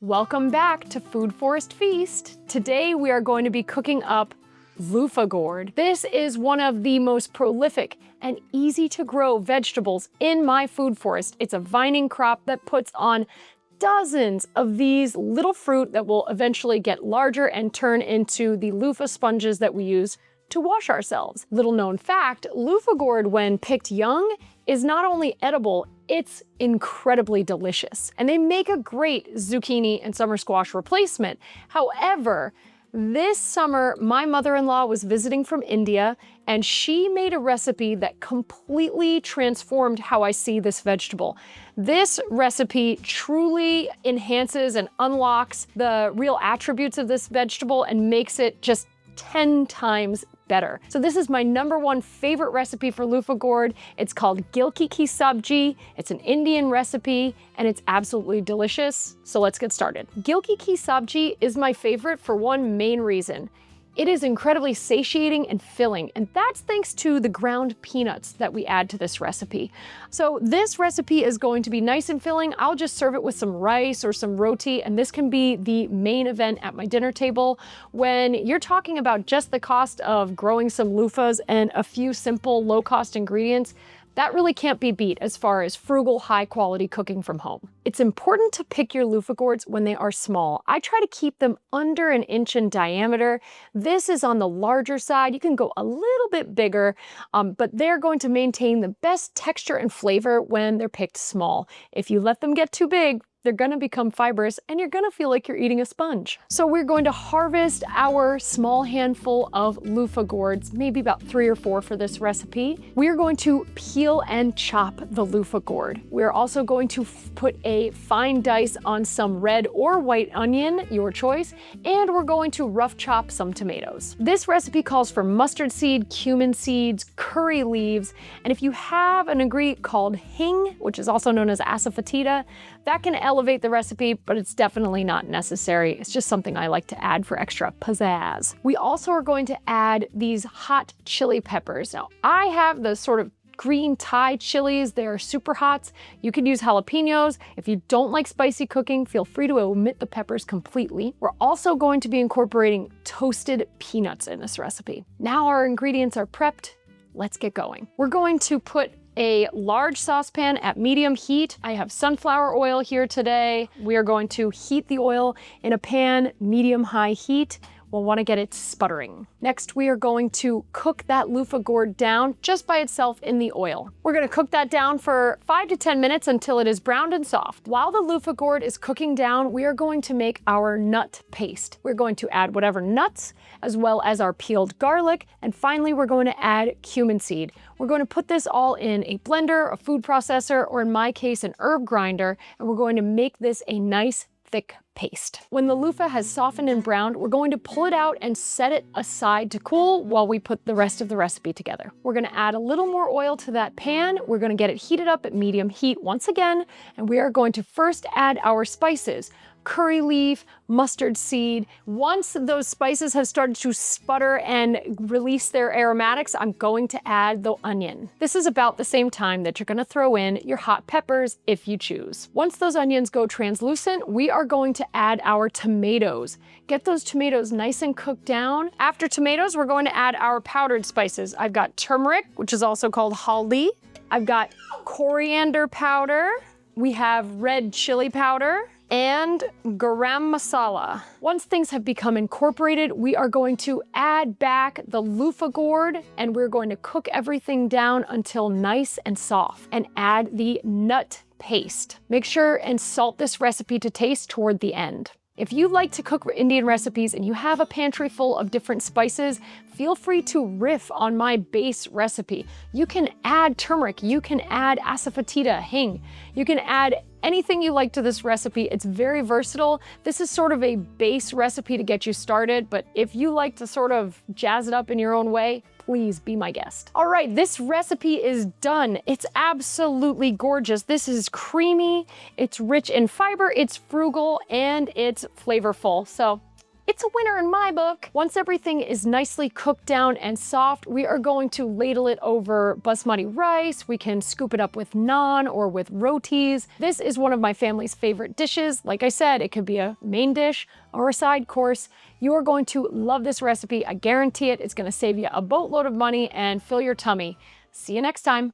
Welcome back to Food Forest Feast. Today we are going to be cooking up Luffa gourd. This is one of the most prolific and easy to grow vegetables in my food forest. It's a vining crop that puts on dozens of these little fruit that will eventually get larger and turn into the loofah sponges that we use to wash ourselves. Little known fact, Luffa gourd when picked young is not only edible, it's incredibly delicious. And they make a great zucchini and summer squash replacement. However, this summer, my mother-in-law was visiting from India and she made a recipe that completely transformed how I see this vegetable. This recipe truly enhances and unlocks the real attributes of this vegetable and makes it just 10 times better. So this is my #1 favorite recipe for Luffa gourd. It's called Gilki Ki Sabzi. It's an Indian recipe and it's absolutely delicious. So let's get started. Gilki Ki Sabzi is my favorite for one main reason. It is incredibly satiating and filling, and that's thanks to the ground peanuts that we add to this recipe. So this recipe is going to be nice and filling. I'll just serve it with some rice or some roti, and this can be the main event at my dinner table. When you're talking about just the cost of growing some loofahs and a few simple low-cost ingredients, that really can't be beat as far as frugal, high-quality cooking from home. It's important to pick your Luffa gourds when they are small. I try to keep them under 1 inch in diameter. This is on the larger side. You can go a little bit bigger, but they're going to maintain the best texture and flavor when they're picked small. If you let them get too big, they're gonna become fibrous and you're gonna feel like you're eating a sponge. So we're going to harvest our small handful of Luffa gourds, maybe about 3 or 4 for this recipe. We're going to peel and chop the Luffa gourd. We're also going to put a fine dice on some red or white onion, your choice, and we're going to rough chop some tomatoes. This recipe calls for mustard seed, cumin seeds, curry leaves, and if you have an ingredient called hing, which is also known as Asafoetida, that can elevate the recipe, but it's definitely not necessary. It's just something I like to add for extra pizzazz. We also are going to add these hot chili peppers. Now, I have the sort of green Thai chilies. They're super hot. You can use jalapenos. If you don't like spicy cooking, feel free to omit the peppers completely. We're also going to be incorporating toasted peanuts in this recipe. Now our ingredients are prepped. Let's get going. We're going to put a large saucepan at medium heat. I have sunflower oil here today. We are going to heat the oil in a pan, medium-high heat. We'll want to get it sputtering. Next, we are going to cook that Luffa gourd down just by itself in the oil. We're going to cook that down for 5 to 10 minutes until it is browned and soft. While the Luffa gourd is cooking down, we are going to make our nut paste. We're going to add whatever nuts, as well as our peeled garlic, and finally we're going to add cumin seed. We're going to put this all in a blender, a food processor, or in my case, an herb grinder, and we're going to make this a nice thick paste. When the loofah has softened and browned, we're going to pull it out and set it aside to cool while we put the rest of the recipe together. We're going to add a little more oil to that pan. We're going to get it heated up at medium heat once again, and we are going to first add our spices. Curry leaf, mustard seed. Once those spices have started to sputter and release their aromatics, I'm going to add the onion. This is about the same time that you're gonna throw in your hot peppers if you choose. Once those onions go translucent, we are going to add our tomatoes. Get those tomatoes nice and cooked down. After tomatoes, we're going to add our powdered spices. I've got turmeric, which is also called haldi. I've got coriander powder. We have red chili powder and garam masala. Once things have become incorporated, we are going to add back the Luffa gourd and we're going to cook everything down until nice and soft and add the nut paste. Make sure and salt this recipe to taste toward the end. If you like to cook Indian recipes and you have a pantry full of different spices, feel free to riff on my base recipe. You can add turmeric, you can add asafoetida, hing, you can add anything you like to this recipe. It's very versatile. This is sort of a base recipe to get you started, but if you like to sort of jazz it up in your own way, please be my guest. All right, this recipe is done. It's absolutely gorgeous. This is creamy, it's rich in fiber, it's frugal, and it's flavorful. So It's a winner in my book. Once everything is nicely cooked down and soft, we are going to ladle it over basmati rice. We can scoop it up with naan or with rotis. This is one of my family's favorite dishes. Like I said, it could be a main dish or a side course. You are going to love this recipe. I guarantee it. It's going to save you a boatload of money and fill your tummy. See you next time.